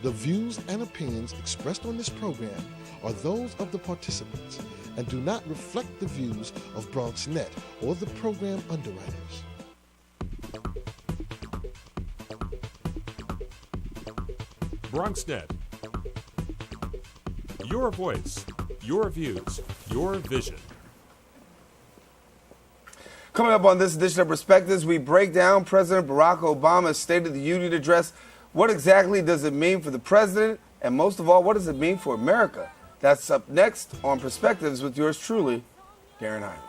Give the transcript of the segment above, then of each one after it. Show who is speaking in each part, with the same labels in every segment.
Speaker 1: The views and opinions expressed on this program are those of the participants and do not reflect the views of BronxNet or the program underwriters.
Speaker 2: BronxNet. Your voice, your views, your vision.
Speaker 3: Coming up on this edition of Perspectives, we break down President Barack Obama's State of the Union address. What exactly does it mean for the president? And most of all, what does it mean for America? That's up next on Perspectives with yours truly, Darren Hyman.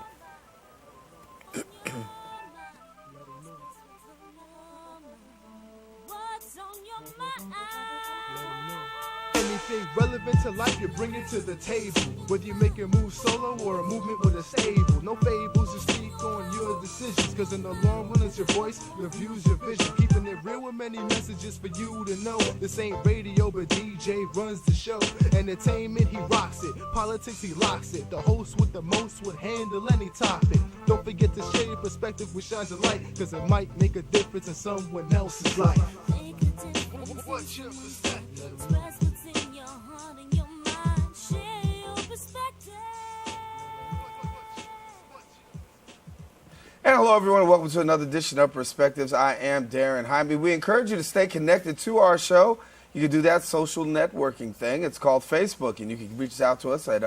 Speaker 4: Anything relevant to life, you bring it to the table. Whether you make a move solo or a movement with a stable. No fables to speak on your decisions, cause in the long run it's your voice, your views, your vision. Keeping it real with many messages for you to know. This ain't radio, but DJ runs the show. Entertainment, he rocks it. Politics, he locks it. The host with the most would handle any topic. Don't forget to share your perspective which shines a light, cause it might make a difference in someone else's life. What's your perspective? Express what's in your heart and your mind. Share your perspective.
Speaker 3: And hello, everyone. Welcome to another edition of Perspectives. I am Darren Hyman. We encourage you to stay connected to our show. You can do that social networking thing. It's called Facebook, and you can reach out to us at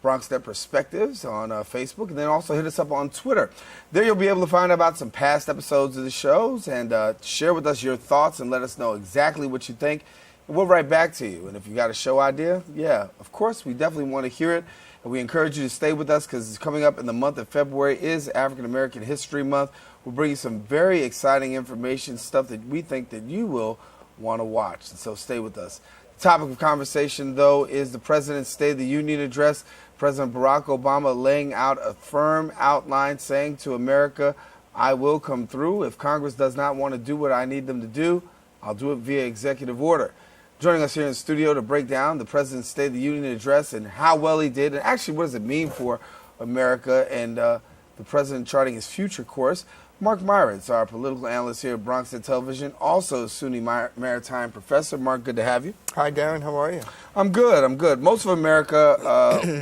Speaker 3: BronxNet Perspectives on Facebook, and then also hit us up on Twitter. There you'll be able to find out about some past episodes of the shows and share with us your thoughts and let us know exactly what you think. And we'll write back to you. And if you got a show idea, yeah, of course, we definitely want to hear it. And we encourage you to stay with us because it's coming up in the month of February is African American History Month. We'll bring you some very exciting information, stuff that we think that you will want to watch. And so stay with us. The topic of conversation, though, is the President's State of the Union address. President Barack Obama laying out a firm outline saying to America, I will come through. If Congress does not want to do what I need them to do, I'll do it via executive order. Joining us here in the studio to break down the President's State of the Union address and how well he did, and actually what does it mean for America and the President charting his future course, Mark Myritz, our political analyst here at BronxNet Television, also SUNY Maritime professor. Mark, good to have you.
Speaker 5: Hi, Darren. How are you?
Speaker 3: I'm good. Most of America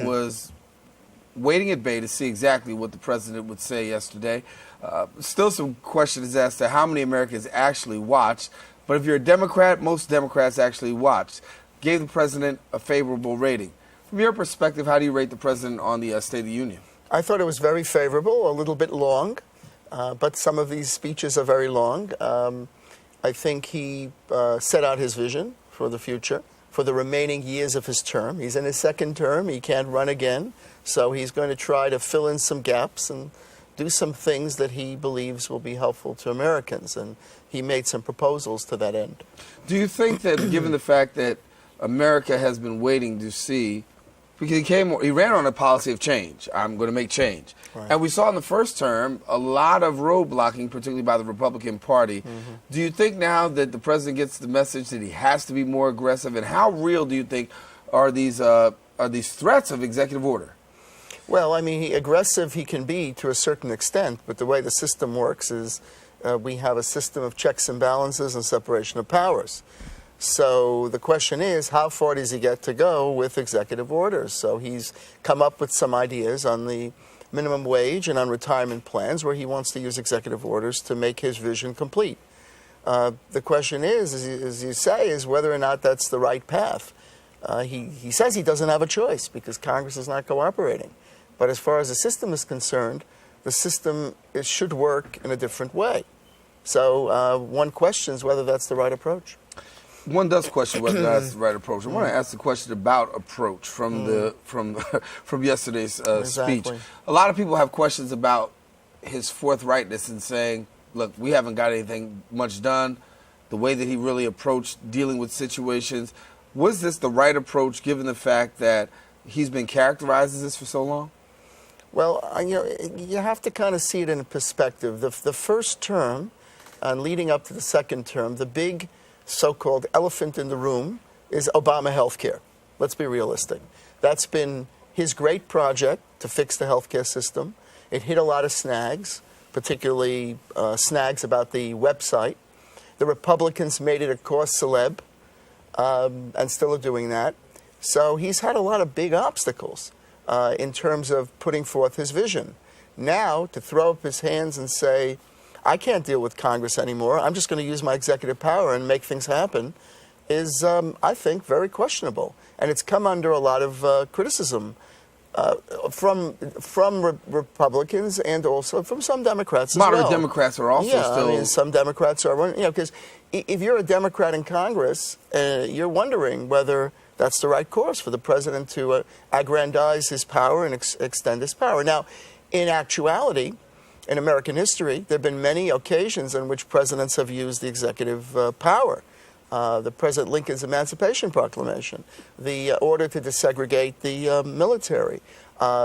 Speaker 3: was waiting at bay to see exactly what the president would say yesterday. Still some questions as to how many Americans actually watched. But if you're a Democrat, most Democrats actually watched. Gave the president a favorable rating. From your perspective, how do you rate the president on the State of the Union?
Speaker 5: I thought it was very favorable, a little bit long. But some of these speeches are very long. I think he set out his vision for the future, for the remaining years of his term. He's in his second term. He can't run again. So he's going to try to fill in some gaps and do some things that he believes will be helpful to Americans. And he made some proposals to that end.
Speaker 3: Do you think that, given the fact that America has been waiting to see, because he ran on a policy of change. I'm going to make change. Right. And we saw in the first term a lot of roadblocking, particularly by the Republican Party. Mm-hmm. Do you think now that the president gets the message that he has to be more aggressive? And how real do you think are these threats of executive order?
Speaker 5: Well, I mean, aggressive he can be to a certain extent, but the way the system works is we have a system of checks and balances and separation of powers. So the question is, how far does he get to go with executive orders? So he's come up with some ideas on the minimum wage and on retirement plans where he wants to use executive orders to make his vision complete. The question is, as you say, is whether or not that's the right path. He says he doesn't have a choice because Congress is not cooperating. But as far as the system is concerned, the system should work in a different way. So one questions whether that's the right approach.
Speaker 3: One does question whether that's the right approach. I want to ask the question about approach from yesterday's speech. A lot of people have questions about his forthrightness in saying, look, we haven't got anything much done, the way that he really approached dealing with situations. Was this the right approach given the fact that he's been characterized as this for so long?
Speaker 5: Well, you have to kind of see it in perspective. The first term, and leading up to the second term, the big so-called elephant in the room is Obama healthcare. Let's be realistic. That's been his great project to fix the healthcare system. It hit a lot of snags, particularly snags about the website. The Republicans made it a cause celeb, and still are doing that. So he's had a lot of big obstacles in terms of putting forth his vision. Now, to throw up his hands and say, I can't deal with Congress anymore, I'm just going to use my executive power and make things happen, is, I think, very questionable. And it's come under a lot of criticism from Republicans and also from some Democrats as well.
Speaker 3: Moderate Democrats are also still...
Speaker 5: I mean, some Democrats are, because if you're a Democrat in Congress, you're wondering whether that's the right course for the president to aggrandize his power and extend his power. Now, in actuality, in American history, there have been many occasions on which presidents have used the executive power. The President Lincoln's Emancipation Proclamation, the order to desegregate the military,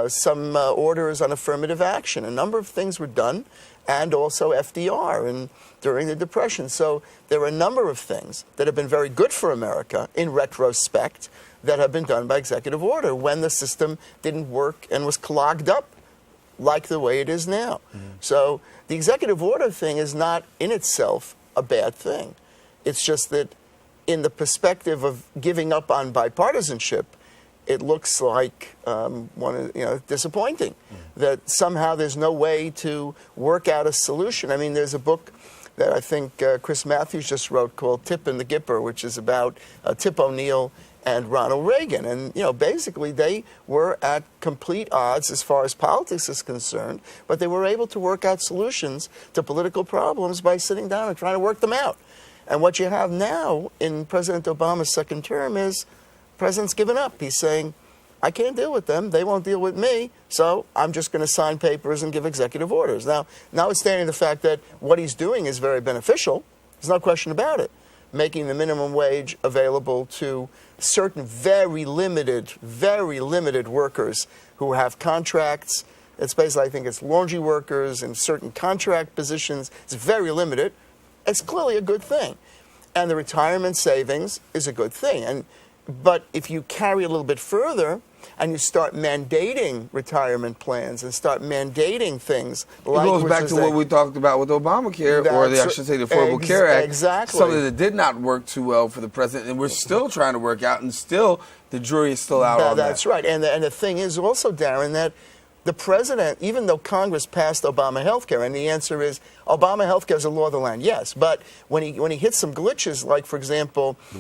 Speaker 5: some orders on affirmative action. A number of things were done, and also FDR and during the Depression. So there are a number of things that have been very good for America in retrospect that have been done by executive order when the system didn't work and was clogged up like the way it is now. So the executive order thing is not in itself a bad thing. It's just that in the perspective of giving up on bipartisanship, it looks like disappointing that somehow there's no way to work out a solution. I mean, there's a book that I think Chris Matthews just wrote called Tip and the Gipper, which is about Tip O'Neill and Ronald Reagan. And, basically they were at complete odds as far as politics is concerned, but they were able to work out solutions to political problems by sitting down and trying to work them out. And what you have now in President Obama's second term is the president's given up. He's saying, I can't deal with them. They won't deal with me. So I'm just going to sign papers and give executive orders. Now, notwithstanding the fact that what he's doing is very beneficial, there's no question about it. Making the minimum wage available to certain very limited workers who have contracts. It's basically, I think it's laundry workers in certain contract positions. It's very limited. It's clearly a good thing. And the retirement savings is a good thing. But if you carry a little bit further and you start mandating retirement plans and start mandating things like...
Speaker 3: It goes back to what we talked about with Obamacare, or I should say the Affordable Care Act.
Speaker 5: Exactly.
Speaker 3: Something that did not work too well for the president, and we're still trying to work out, and still the jury is still out on that.
Speaker 5: That's right. And the thing is also, Darren, that the president, even though Congress passed Obama health care, and the answer is Obama health care is a law of the land, yes, but when he hit some glitches, like, for example, the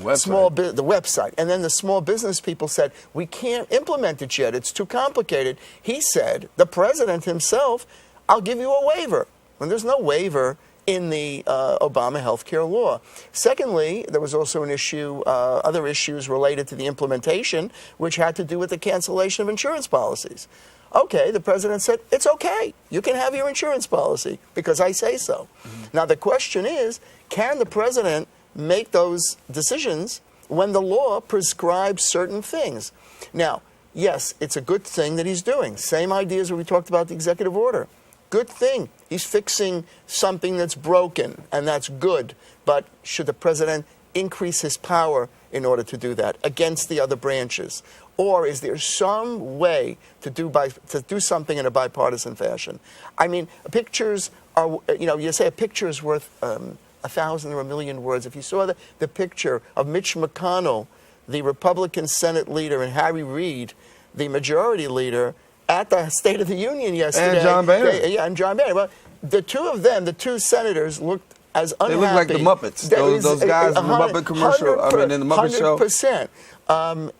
Speaker 5: website, and then the small business people said, we can't implement it yet, it's too complicated. He said, the president himself, I'll give you a waiver. When there's no waiver in the Obama health care law. Secondly, there was also an issue, other issues related to the implementation, which had to do with the cancellation of insurance policies. Okay, the president said, it's okay. You can have your insurance policy because I say so. Now, the question is, can the president make those decisions when the law prescribes certain things? Now, yes, it's a good thing that he's doing. Same ideas when we talked about the executive order. Good thing. He's fixing something that's broken, and that's good. But should the president increase his power in order to do that against the other branches? Or is there some way to do something in a bipartisan fashion? I mean, pictures are, you say a picture is worth 1,000 or 1,000,000 words. If you saw the picture of Mitch McConnell, the Republican Senate leader, and Harry Reid, the majority leader, at the State of the Union yesterday.
Speaker 3: And John Boehner.
Speaker 5: And John Boehner. Well, the two of them, the two senators, looked as unhappy.
Speaker 3: They look like the Muppets. Those guys in the Muppet commercial, in the Muppet show.
Speaker 5: 100%.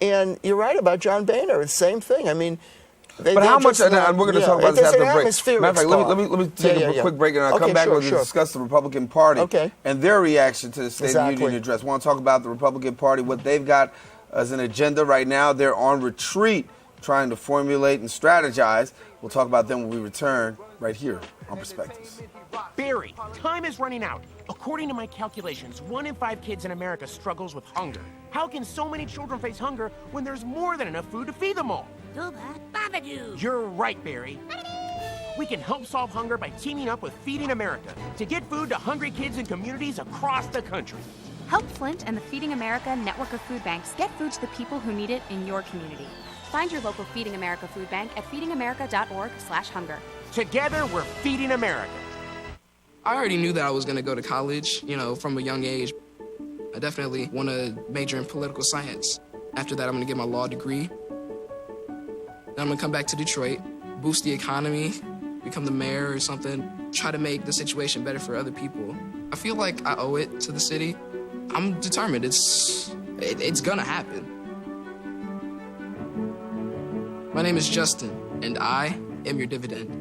Speaker 5: And you're right about John Boehner. It's the same thing. I mean,
Speaker 3: but how much, and we're going to talk about this after the break.
Speaker 5: Matter
Speaker 3: of fact, let me take a quick break, and I'll come back and discuss the Republican Party and their reaction to the State of the Union address. I want to talk about the Republican Party, what they've got as an agenda right now. They're on retreat, trying to formulate and strategize. We'll talk about them when we return right here on Perspectives.
Speaker 6: Barry, time is running out. According to my calculations, 1 in 5 kids in America struggles with hunger. How can so many children face hunger when there's more than enough food to feed them all? You're right, Barry. We can help solve hunger by teaming up with Feeding America to get food to hungry kids in communities across the country.
Speaker 7: Help Flint and the Feeding America network of food banks get food to the people who need it in your community. Find your local Feeding America food bank at feedingamerica.org/hunger.
Speaker 6: Together, we're Feeding America.
Speaker 8: I already knew that I was going to go to college, from a young age. I definitely want to major in political science. After that, I'm going to get my law degree. Then I'm going to come back to Detroit, boost the economy, become the mayor or something, try to make the situation better for other people. I feel like I owe it to the city. I'm determined. It's going to happen. My name is Justin, and I am your dividend.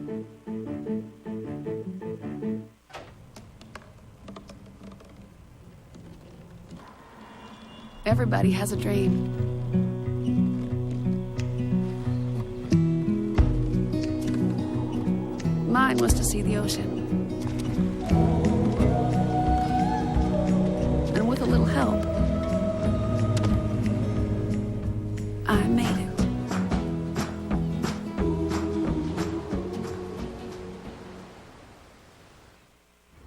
Speaker 9: Everybody has a dream. Mine was to see the ocean. And with a little help, I made it.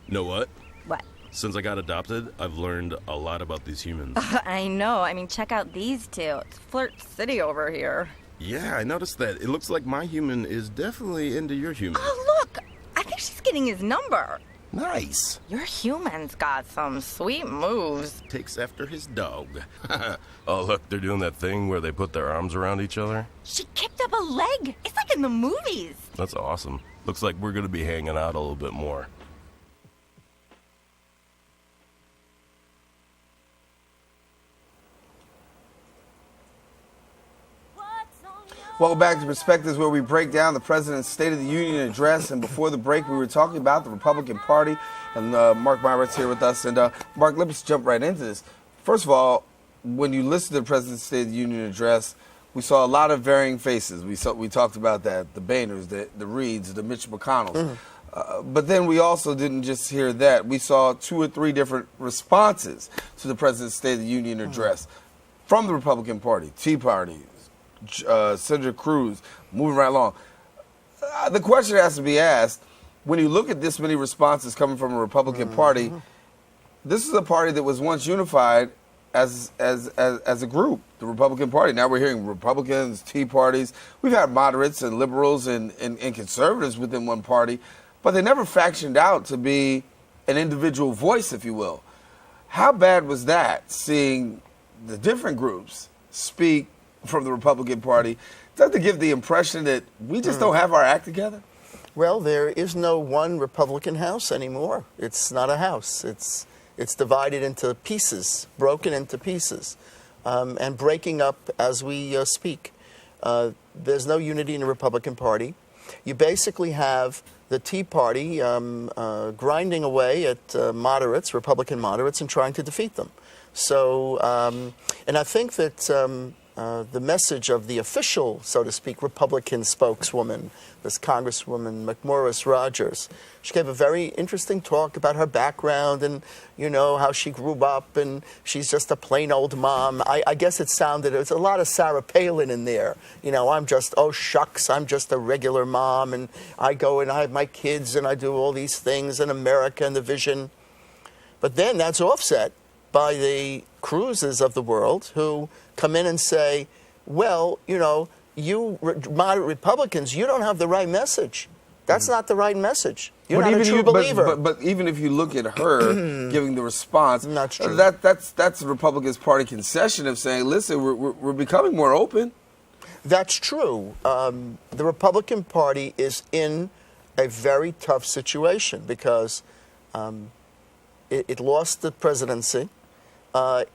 Speaker 10: Know what?
Speaker 11: What?
Speaker 10: Since I got adopted, I've learned a lot about these humans.
Speaker 11: I know. I mean, check out these two. It's Flirt City over here.
Speaker 10: Yeah, I noticed that. It looks like my human is definitely into your human.
Speaker 11: Oh, look! I think she's getting his number.
Speaker 10: Nice.
Speaker 11: Your human's got some sweet moves.
Speaker 10: Takes after his dog.
Speaker 2: Oh, look, they're doing that thing where they put their arms around each other.
Speaker 11: She kicked up a leg. It's like in the movies.
Speaker 2: That's awesome. Looks like we're going to be hanging out a little bit more.
Speaker 3: Welcome back to Perspectives, where we break down the President's State of the Union address. And before the break, we were talking about the Republican Party. And Mark Myrett's here with us. And Mark, let's jump right into this. First of all, when you listen to the President's State of the Union address, we saw a lot of varying faces. We talked about that, the Boehners, the Reeds, the Mitch McConnells. Mm-hmm. But then we also didn't just hear that. We saw 2 or 3 different responses to the President's State of the Union address from the Republican Party, Tea Party, Senator Cruz, moving right along. The question has to be asked, when you look at this many responses coming from a Republican Party, this is a party that was once unified as a group, the Republican Party. Now we're hearing Republicans, Tea Parties. We've had moderates and liberals and conservatives within one party, but they never factioned out to be an individual voice, if you will. How bad was that, seeing the different groups speak from the Republican Party? Does that give the impression that we just don't have our act together?
Speaker 5: Well, there is no one Republican House anymore. It's not a house. It's divided into pieces, broken into pieces, and breaking up as we speak. There's no unity in the Republican Party. You basically have the Tea Party grinding away at moderates, Republican moderates, and trying to defeat them. So, and I think that the message of the official, so to speak, Republican spokeswoman, this Congresswoman McMorris Rodgers, she gave a very interesting talk about her background and, how she grew up, and she's just a plain old mom. I guess there's a lot of Sarah Palin in there. I'm just, oh shucks, I'm just a regular mom, and I go and I have my kids and I do all these things in America and the vision. But then that's offset by the Cruzes of the world who come in and say, well, you moderate Republicans, you don't have the right message. That's not the right message. You're not a true believer.
Speaker 3: But even if you look at her giving the response,
Speaker 5: not true.
Speaker 3: That's the Republican Party concession of saying, listen, we're becoming more open.
Speaker 5: That's true. The Republican Party is in a very tough situation because it lost the presidency.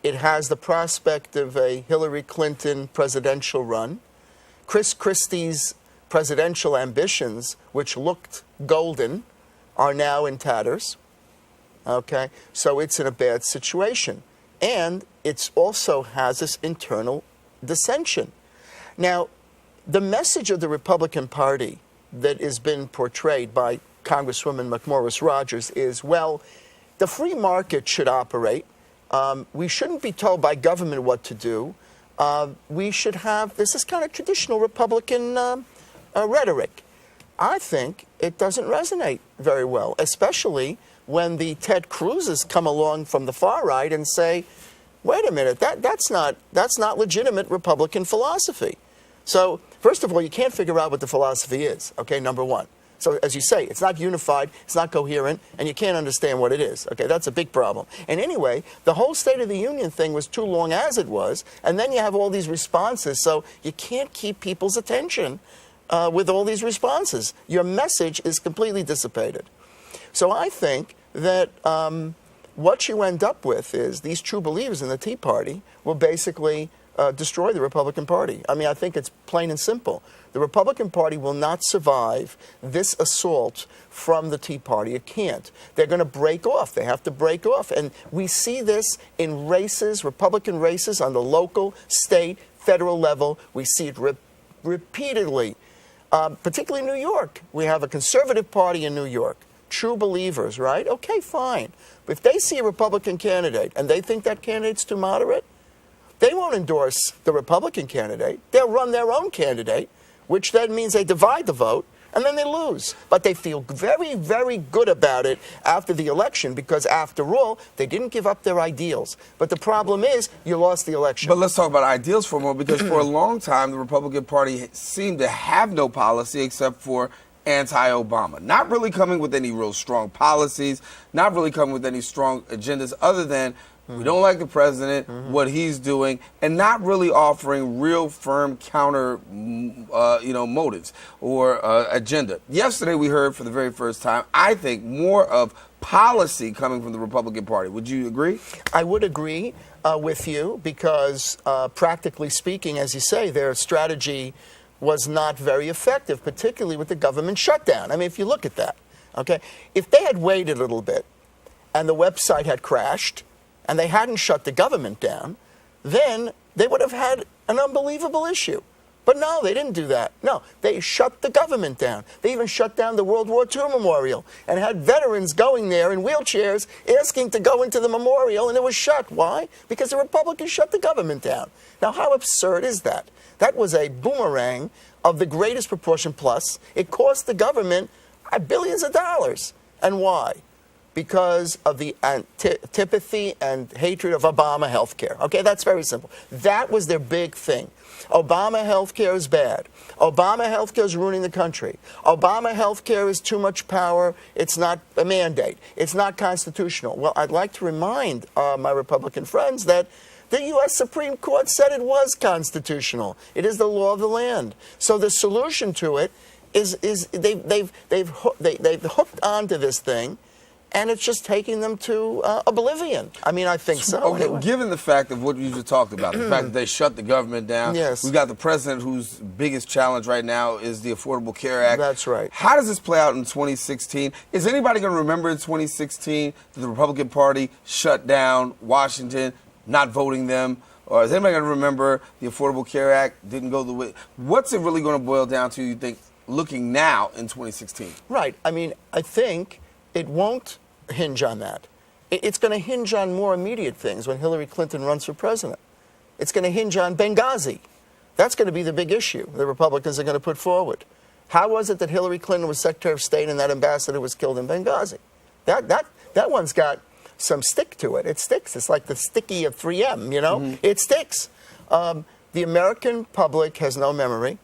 Speaker 5: It has the prospect of a Hillary Clinton presidential run. Chris Christie's presidential ambitions, which looked golden, are now in tatters. Okay? So it's in a bad situation. And it also has this internal dissension. Now, the message of the Republican Party that has been portrayed by Congresswoman McMorris Rodgers is, well, the free market should operate. We shouldn't be told by government what to do. We should have, this is kind of traditional Republican rhetoric. I think it doesn't resonate very well, especially when the Ted Cruzes come along from the far right and say, wait a minute, that's not legitimate Republican philosophy. So, first of all, you can't figure out what the philosophy is, okay, number one. So as you say, it's not unified, it's not coherent, and you can't understand what it is. Okay, that's a big problem. And anyway, the whole State of the Union thing was too long as it was, and then you have all these responses, so you can't keep people's attention with all these responses. Your message is completely dissipated. So I think that what you end up with is these true believers in the Tea Party will basically destroy the Republican Party. I mean, I think it's plain and simple. The Republican Party will not survive this assault from the Tea Party. It can't. They're going to break off. They have to break off. And we see this in races, Republican races on the local, state, federal level. We see it repeatedly, particularly in New York. We have a conservative party in New York. True believers, right? Okay, fine. But if they see a Republican candidate and they think that candidate's too moderate, they won't endorse the Republican candidate. They'll run their own candidate, which then means they divide the vote, and then they lose. But they feel very, very good about it after the election because, after all, they didn't give up their ideals. But the problem is you lost the election.
Speaker 3: But let's talk about ideals for a moment, because for a long time, the Republican Party seemed to have no policy except for anti-Obama. Not really coming with any real strong policies, not really coming with any strong agendas other than we don't like the president, what he's doing, and not really offering real firm counter, motives or agenda. Yesterday we heard for the very first time, I think, more of policy coming from the Republican Party. Would you agree?
Speaker 5: I would agree with you because, practically speaking, as you say, their strategy was not very effective, particularly with the government shutdown. I mean, if you look at that, okay, if they had waited a little bit and the website had crashed, and they hadn't shut the government down, then they would have had an unbelievable issue. But no, they didn't do that. No, they shut the government down. They even shut down the World War II memorial and had veterans going there in wheelchairs asking to go into the memorial, and it was shut. Why? Because the Republicans shut the government down. Now, how absurd is that? That was a boomerang of the greatest proportion. Plus, it cost the government billions of dollars. And why? Because of the antipathy and hatred of Obama health care. Okay, that's very simple. That was their big thing. Obama health care is bad. Obama health care is ruining the country. Obama health care is too much power. It's not a mandate. It's not constitutional. Well, I'd like to remind my Republican friends that the U.S. Supreme Court said it was constitutional. It is the law of the land. So the solution to it is they've hooked onto this thing, and it's just taking them to oblivion. I mean, I think so.
Speaker 3: Okay, anyway. Given the fact of what you just talked about, the fact that they shut the government down,
Speaker 5: yes.
Speaker 3: We've got the president whose biggest challenge right now is the Affordable Care Act.
Speaker 5: That's right.
Speaker 3: How does this play out in 2016? Is anybody going to remember in 2016 that the Republican Party shut down Washington, not voting them? Or is anybody going to remember the Affordable Care Act didn't go the way? What's it really going to boil down to, you think, looking now in 2016?
Speaker 5: Right. I mean, I think it won't hinge on that. It's going to hinge on more immediate things when Hillary Clinton runs for president. It's going to hinge on Benghazi. That's going to be the big issue the Republicans are going to put forward. How was it that Hillary Clinton was Secretary of State and that ambassador was killed in Benghazi? That one's got some stick to it. It sticks. It's like the sticky of 3M, you know? Mm-hmm. It sticks. The American public has no memory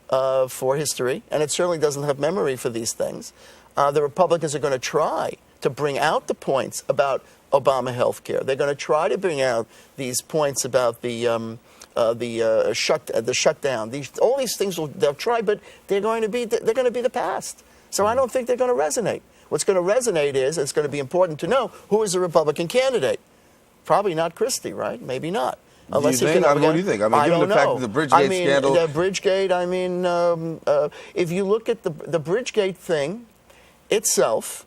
Speaker 5: for history, and it certainly doesn't have memory for these things. The Republicans are going to try to bring out the points about Obama health care. They're going to try to bring out these points about the shutdown. All these things they'll try, but they're going to be the past. So I don't think they're going to resonate. What's going to resonate is it's going to be important to know who is a Republican candidate. Probably not Christie, right? Maybe not.
Speaker 3: Unless what do you think? I mean, given the fact that the Bridgegate scandal.
Speaker 5: The Bridgegate, I mean, if you look at the Bridgegate thing itself,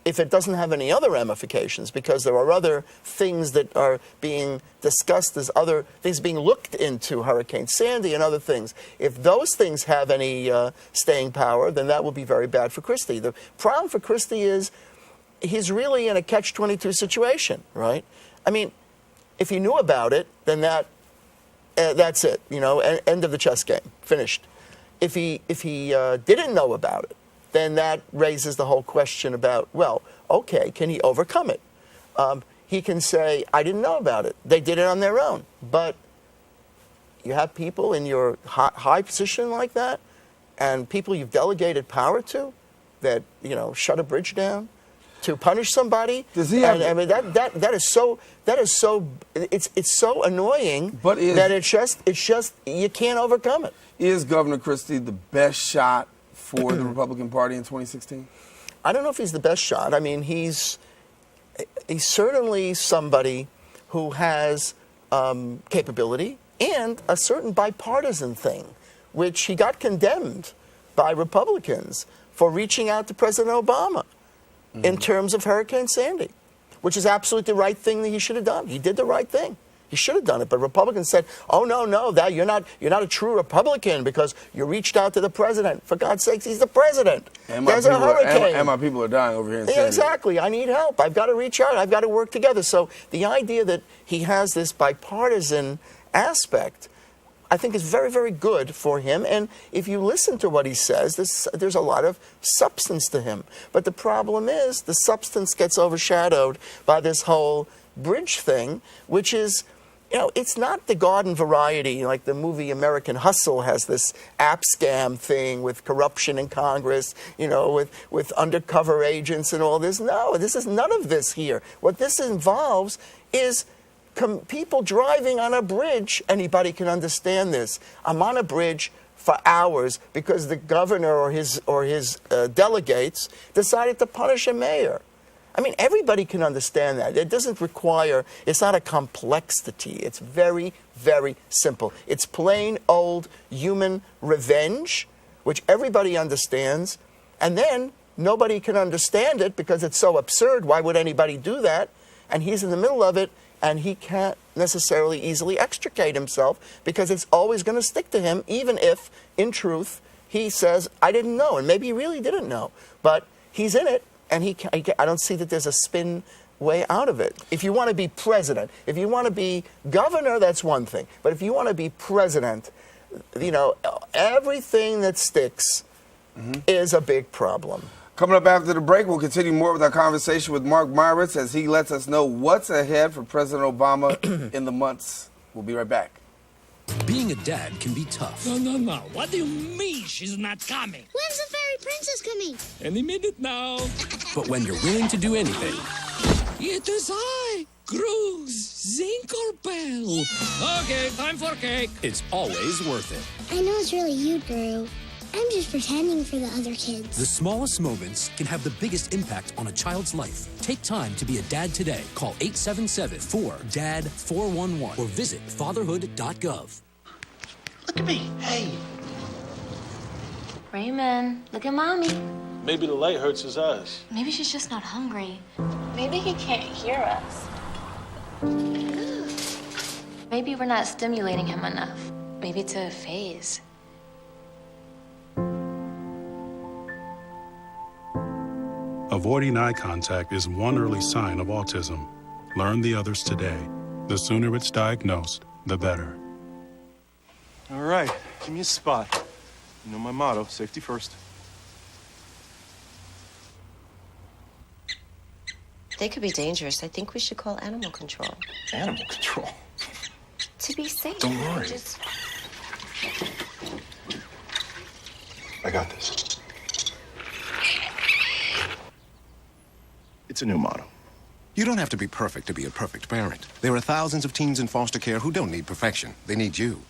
Speaker 5: if it doesn't have any other ramifications, because there are other things that are being discussed as other things being looked into, Hurricane Sandy and other things, if those things have any staying power, then that will be very bad for Christie. The problem for Christie is he's really in a catch-22 situation, right? I mean, if he knew about it, then that's it, you know, end of the chess game, finished. If he didn't know about it, then that raises the whole question about, well, okay, can he overcome it? He can say, I didn't know about it. They did it on their own. But you have people in your high position like that, and people you've delegated power to, that shut a bridge down, to punish somebody.
Speaker 3: Does he have?
Speaker 5: I mean, that is so it's so annoying that it's just you can't overcome it.
Speaker 3: Is Governor Christie the best shot for the Republican Party in 2016?
Speaker 5: I don't know if he's the best shot. I mean, he's certainly somebody who has capability and a certain bipartisan thing, which he got condemned by Republicans for reaching out to President Obama in terms of Hurricane Sandy, which is absolutely the right thing that he should have done. He did the right thing. He should have done it, but Republicans said, "Oh no, that you're not a true Republican because you reached out to the president. For God's sakes, he's the president. There's a hurricane,
Speaker 3: and my people are dying over here in Sandy."
Speaker 5: Yeah, exactly. I need help. I've got to reach out. I've got to work together. So the idea that he has this bipartisan aspect, I think, is very, very good for him. And if you listen to what he says, there's a lot of substance to him. But the problem is the substance gets overshadowed by this whole bridge thing, which is, it's not the garden variety, like the movie American Hustle has this app scam thing with corruption in Congress, with undercover agents and all this. No, this is none of this here. What this involves is people driving on a bridge. Anybody can understand this. I'm on a bridge for hours because the governor or his delegates decided to punish a mayor. I mean, everybody can understand that. It doesn't require, it's not a complexity. It's very, very simple. It's plain old human revenge, which everybody understands, and then nobody can understand it because it's so absurd. Why would anybody do that? And he's in the middle of it, and he can't necessarily easily extricate himself because it's always going to stick to him, even if, in truth, he says, I didn't know, and maybe he really didn't know. But he's in it. And I don't see that there's a spin way out of it. If you want to be president, if you want to be governor, that's one thing. But if you want to be president, everything that sticks is a big problem.
Speaker 3: Coming up after the break, we'll continue more with our conversation with Mark Myritz as he lets us know what's ahead for President Obama in the months. We'll be right back.
Speaker 12: Being a dad can be tough.
Speaker 13: No. What do you mean she's not coming?
Speaker 14: When's the fairy princess coming?
Speaker 13: Any minute now.
Speaker 12: But when you're willing to do anything...
Speaker 13: It is I, Cruz Zinkerbell. Okay, time for cake.
Speaker 12: It's always worth it.
Speaker 14: I know it's really you, Drew. I'm just pretending for the other kids.
Speaker 12: The smallest moments can have the biggest impact on a child's life. Take time to be a dad today. Call 877-4DAD-411 or visit fatherhood.gov.
Speaker 13: Look at me. Hey.
Speaker 15: Raymond, look at Mommy.
Speaker 16: Maybe the light hurts his eyes.
Speaker 15: Maybe she's just not hungry. Maybe he can't hear us. Maybe we're not stimulating him enough. Maybe it's a phase.
Speaker 17: Avoiding eye contact is one early sign of autism. Learn the others today. The sooner it's diagnosed, the better.
Speaker 16: All right, give me a spot. You know my motto, safety first.
Speaker 18: They could be dangerous. I think we should call animal control.
Speaker 16: Animal control?
Speaker 18: To be safe.
Speaker 16: Don't worry. I got this. It's a new motto.
Speaker 19: You don't have to be perfect to be a perfect parent. There are thousands of teens in foster care who don't need perfection. They need you.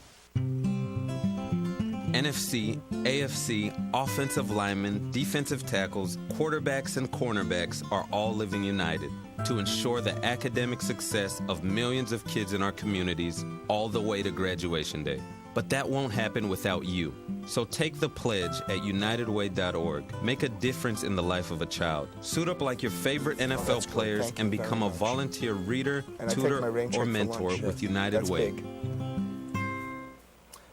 Speaker 20: NFC, AFC, offensive linemen, defensive tackles, quarterbacks, and cornerbacks are all living united to ensure the academic success of millions of kids in our communities all the way to graduation day. But that won't happen without you. So take the pledge at unitedway.org. Make a difference in the life of a child. Suit up like your favorite NFL players and become a volunteer reader, tutor, or mentor with United Way.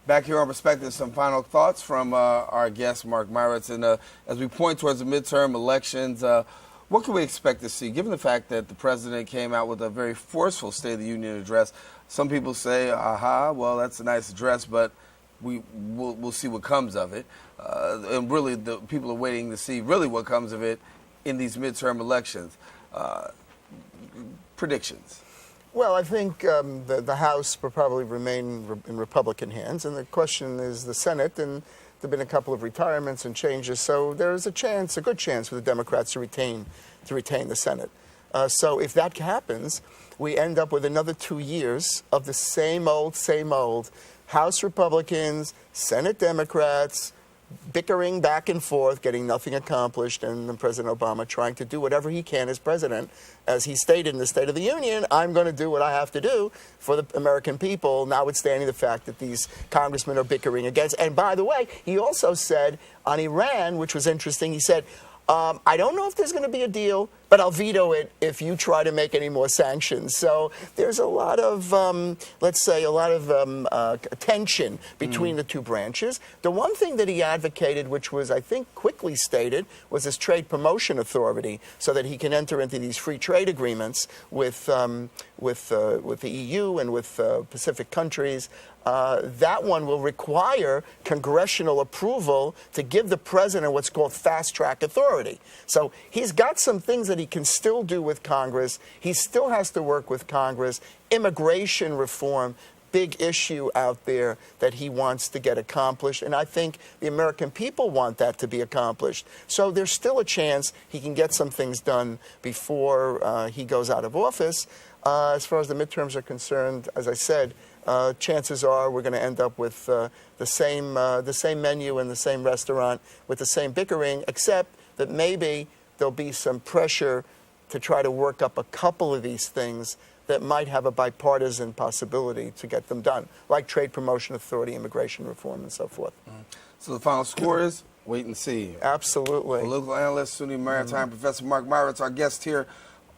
Speaker 3: Back here on Perspective, some final thoughts from our guest, Mark Myritz. And as we point towards the midterm elections, what can we expect to see, given the fact that the president came out with a very forceful State of the Union address? Some people say, well, that's a nice address, but we'll see what comes of it. And really, the people are waiting to see really what comes of it in these midterm elections. Predictions.
Speaker 5: Well, I think the House will probably remain in Republican hands, and the question is the Senate, and There have been a couple of retirements and changes, so there's a chance, a good chance, for the Democrats to retain the Senate. So if that happens, we end up with another 2 years of the same old House Republicans, Senate Democrats, bickering back and forth, getting nothing accomplished, and then President Obama trying to do whatever he can as president. As he stated in the State of the Union, I'm going to do what I have to do for the American people, notwithstanding the fact that these congressmen are bickering against. And by the way, he also said on Iran, which was interesting, he said, I don't know if there's going to be a deal, but I'll veto it if you try to make any more sanctions. So there's a lot of, let's say, a lot of tension between the two branches. The one thing that he advocated, which was, I think, quickly stated, was this trade promotion authority, so that he can enter into these free trade agreements with the EU and with Pacific countries. That one will require congressional approval to give the president what's called fast-track authority. So he's got some things that he can still do with Congress. He still has to work with Congress. Immigration reform, big issue out there that he wants to get accomplished, and I think the American people want that to be accomplished. So there's still a chance he can get some things done before he goes out of office. As far as the midterms are concerned, as I said, chances are we're going to end up with the same menu in the same restaurant with the same bickering, except that maybe there'll be some pressure to try to work up a couple of these things that might have a bipartisan possibility to get them done, like trade promotion authority, immigration reform, and so forth.
Speaker 3: So the final score is wait and see.
Speaker 5: Absolutely.
Speaker 3: Political analyst, SUNY Maritime Professor Mark Myritz, our guest here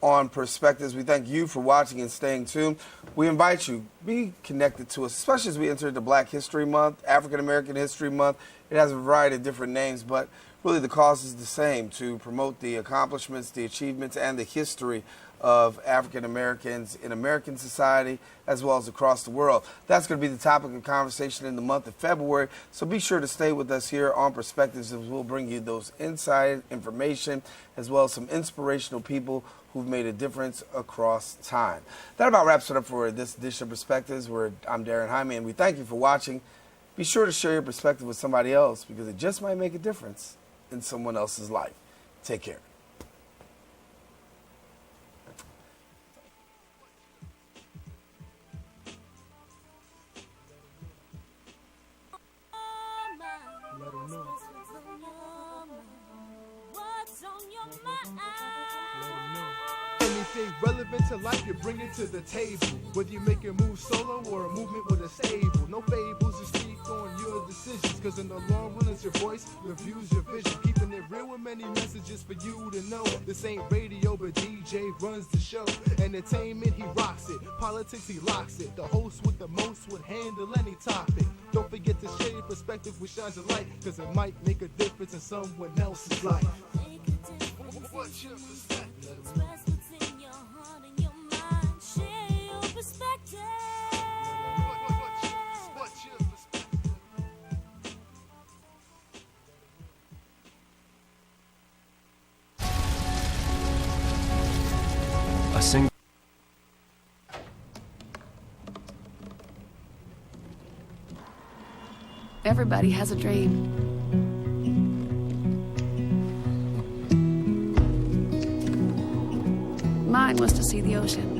Speaker 3: on Perspectives. We thank you for watching and staying tuned. We invite you, be connected to us, especially as we enter into Black History Month, African American History Month. It has a variety of different names, but really the cause is the same, to promote the accomplishments, the achievements, and the history of African Americans in American society as well as across the world. That's going to be the topic of conversation in the month of February, so be sure to stay with us here on Perspectives, as we'll bring you those inside information as well as some inspirational people who've made a difference across time. That about wraps it up for this edition of Perspectives, where I'm Darren Jaime, and we thank you for watching. Be sure to share your perspective with somebody else, because it just might make a difference in someone else's life. Take care.
Speaker 4: Anything relevant to life, you bring it to the table. Whether you make a move solo or a movement with a stable. No fables to speak on your decisions, cause in the long run it's your voice, your views, your vision. Keeping it real with many messages for you to know. This ain't radio, but DJ runs the show. Entertainment, he rocks it. Politics, he locks it. The host with the most would handle any topic. Don't forget to share your perspective with shines of light, cause it might make a difference in someone else's life. What's your perspective? Express what's in your heart and your mind. Share your perspective. What's your perspective?
Speaker 16: A single.
Speaker 9: Everybody has a dream. Mine was to see the ocean.